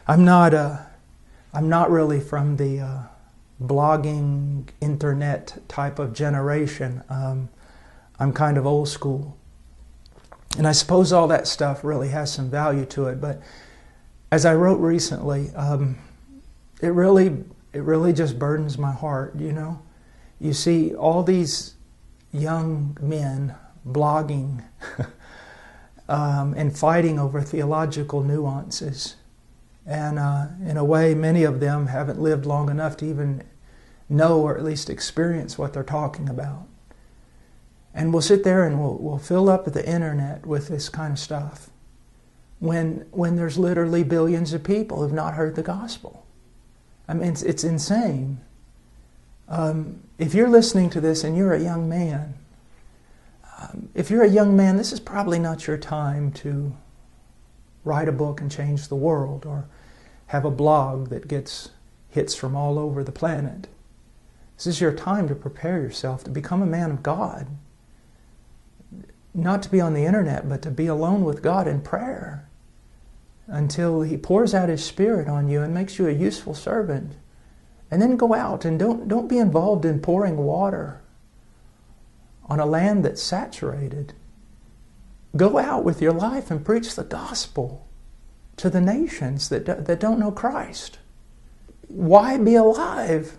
I'm not really from the blogging, internet type of generation. I'm kind of old school. And I suppose all that stuff really has some value to it. But as I wrote recently, it really just burdens my heart, you know. You see all these young men blogging and fighting over theological nuances. And in a way, many of them haven't lived long enough to even know or at least experience what they're talking about. And we'll sit there and we'll fill up the internet with this kind of stuff when there's literally billions of people who've not heard the gospel. I mean, it's insane. If you're listening to this and you're a young man, this is probably not your time to write a book and change the world or have a blog that gets hits from all over the planet. This is your time to prepare yourself to become a man of God. Not to be on the internet, but to be alone with God in prayer until He pours out His Spirit on you and makes you a useful servant. And then go out and don't be involved in pouring water on a land that's saturated. Go out with your life and preach the gospel to the nations that don't know Christ. Why be alive?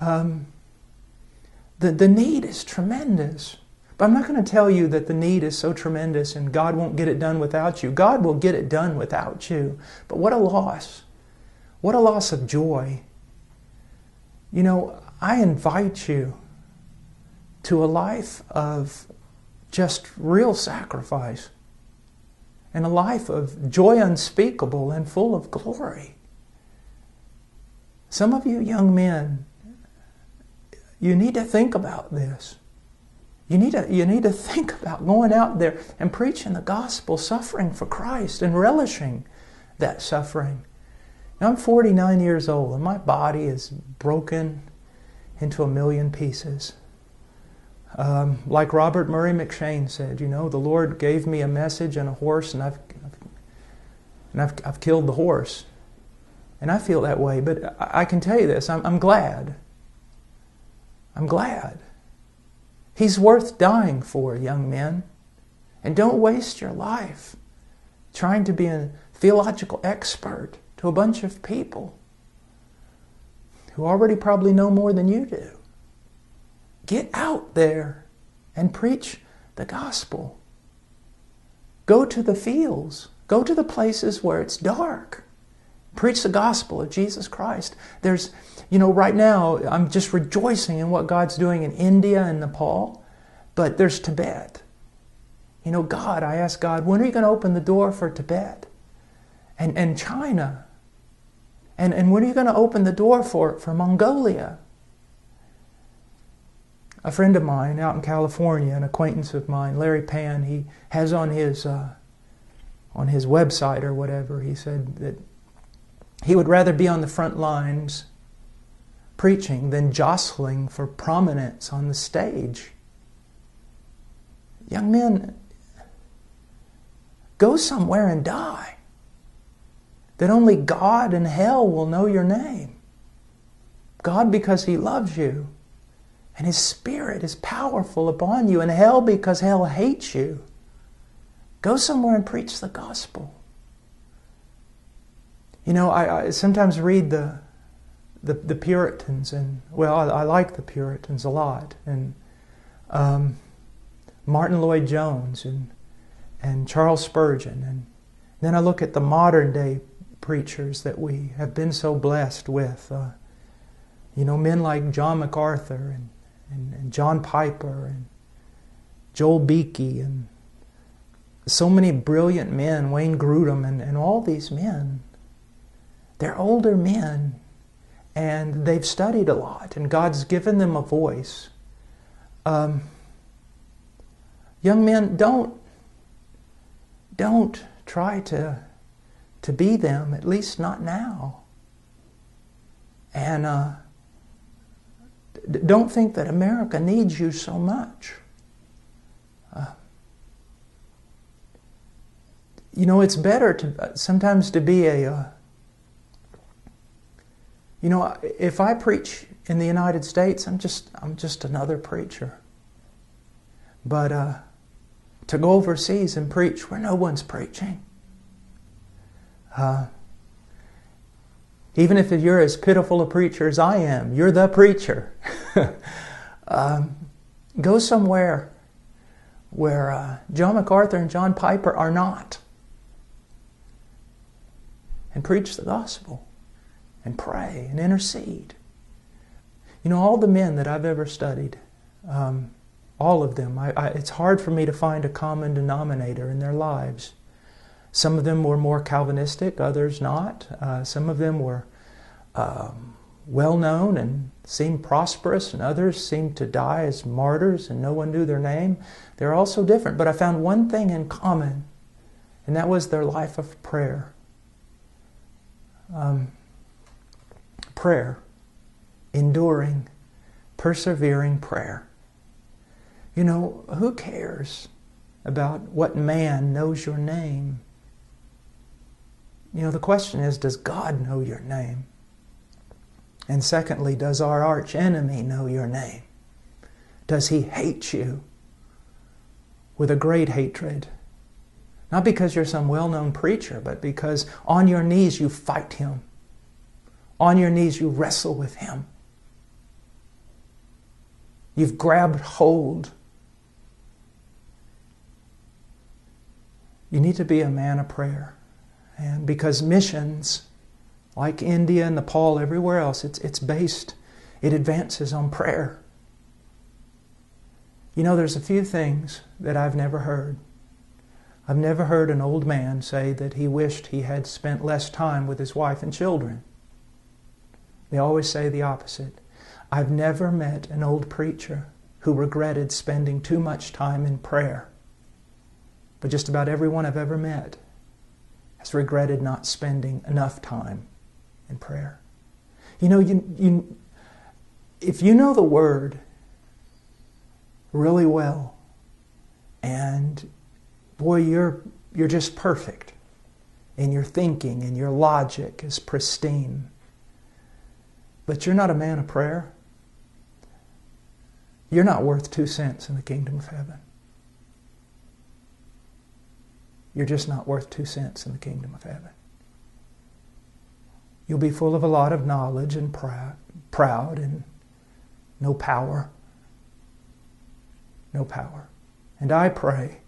The need is tremendous. But I'm not going to tell you that the need is so tremendous and God won't get it done without you. God will get it done without you. But what a loss. What a loss of joy. You know, I invite you to a life of just real sacrifice and a life of joy unspeakable and full of glory. Some of you young men, you need to think about this. You need to think about going out there and preaching the gospel, suffering for Christ and relishing that suffering. Now, I'm 49 years old and my body is broken into a million pieces. Like Robert Murray McShane said, you know, the Lord gave me a message and a horse, and I've killed the horse. And I feel that way, but I can tell you this, I'm glad. I'm glad. He's worth dying for, young men. And don't waste your life trying to be a theological expert to a bunch of people who already probably know more than you do. Get out there and preach the gospel. Go to the fields. Go to the places where it's dark. Preach the gospel of Jesus Christ. There's, you know, right now I'm just rejoicing in what God's doing in India and Nepal, but there's Tibet. You know, I ask God, when are you going to open the door for Tibet? And China? And when are you going to open the door for Mongolia? A friend of mine out in California, an acquaintance of mine, Larry Pan, he has on his website or whatever, he said that he would rather be on the front lines preaching than jostling for prominence on the stage. Young men, go somewhere and die, that only God and hell will know your name. God because He loves you, and His Spirit is powerful upon you, and hell because hell hates you. Go somewhere and preach the gospel. You know, I sometimes read the Puritans, and well, I like the Puritans a lot, and Martin Lloyd-Jones and Charles Spurgeon, and then I look at the modern day preachers that we have been so blessed with. You know, men like John MacArthur and John Piper and Joel Beakey and so many brilliant men, Wayne Grudem and all these men. They're older men and they've studied a lot and God's given them a voice. Young men, don't try to be them, at least not now. And don't think that America needs you so much. it's better to sometimes to be if I preach in the United States, I'm just another preacher. But to go overseas and preach where no one's preaching, even if you're as pitiful a preacher as I am, you're the preacher. Go somewhere where John MacArthur and John Piper are not, and preach the gospel, and pray, and intercede. All the men that I've ever studied, all of them, it's hard for me to find a common denominator in their lives. Some of them were more Calvinistic, others not. Some of them were well-known and seemed prosperous, and others seemed to die as martyrs and no one knew their name. They're all so different, but I found one thing in common, and that was their life of prayer. Prayer, enduring, persevering prayer. Who cares about what man knows your name? The question is, does God know your name? And secondly, does our arch enemy know your name? Does he hate you with a great hatred? Not because you're some well-known preacher, but because on your knees you fight him. On your knees you wrestle with him. You've grabbed hold. You need to be a man of prayer. And because missions, like India, Nepal, everywhere else, it advances on prayer. There's a few things that I've never heard. I've never heard an old man say that he wished he had spent less time with his wife and children. They always say the opposite. I've never met an old preacher who regretted spending too much time in prayer. But just about everyone I've ever met has regretted not spending enough time in prayer. If you know the Word really well, and boy, you're just perfect, and your thinking and your logic is pristine, but you're not a man of prayer, you're not worth 2 cents in the kingdom of heaven. You're just not worth 2 cents in the kingdom of heaven. You'll be full of a lot of knowledge and proud and no power. No power. And I pray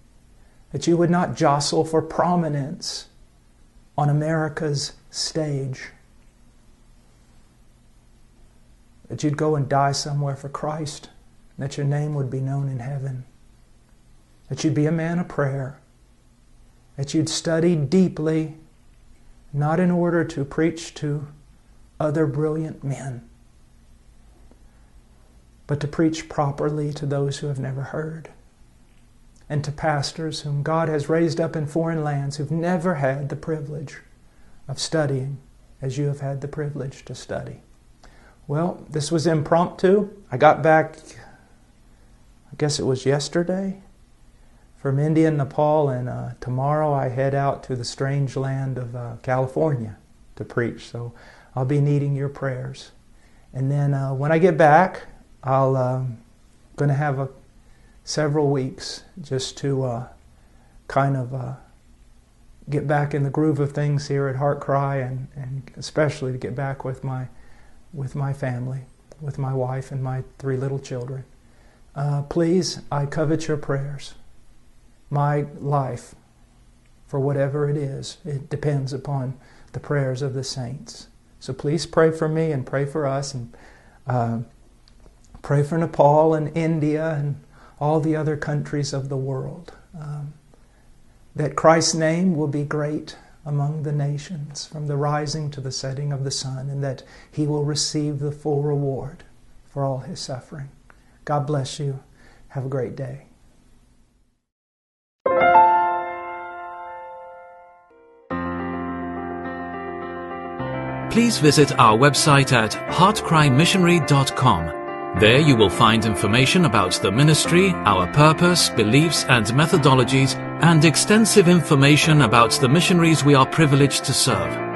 that you would not jostle for prominence on America's stage. That you'd go and die somewhere for Christ, and that your name would be known in heaven. That you'd be a man of prayer. That you'd study deeply, not in order to preach to other brilliant men, but to preach properly to those who have never heard, and to pastors whom God has raised up in foreign lands who've never had the privilege of studying as you have had the privilege to study. Well, this was impromptu. I got back, I guess it was yesterday, from India and Nepal, and tomorrow I head out to the strange land of California to preach. So I'll be needing your prayers. And then when I get back, I'll going to have several weeks just to get back in the groove of things here at Heart Cry, and especially to get back with my family, with my wife and my 3 little children. Please, I covet your prayers. My life, for whatever it is, it depends upon the prayers of the saints. So please pray for me and pray for us, and pray for Nepal and India and all the other countries of the world. That Christ's name will be great among the nations, from the rising to the setting of the sun, and that He will receive the full reward for all His suffering. God bless you. Have a great day. Please visit our website at heartcrymissionary.com. There you will find information about the ministry, our purpose, beliefs and methodologies, and extensive information about the missionaries we are privileged to serve.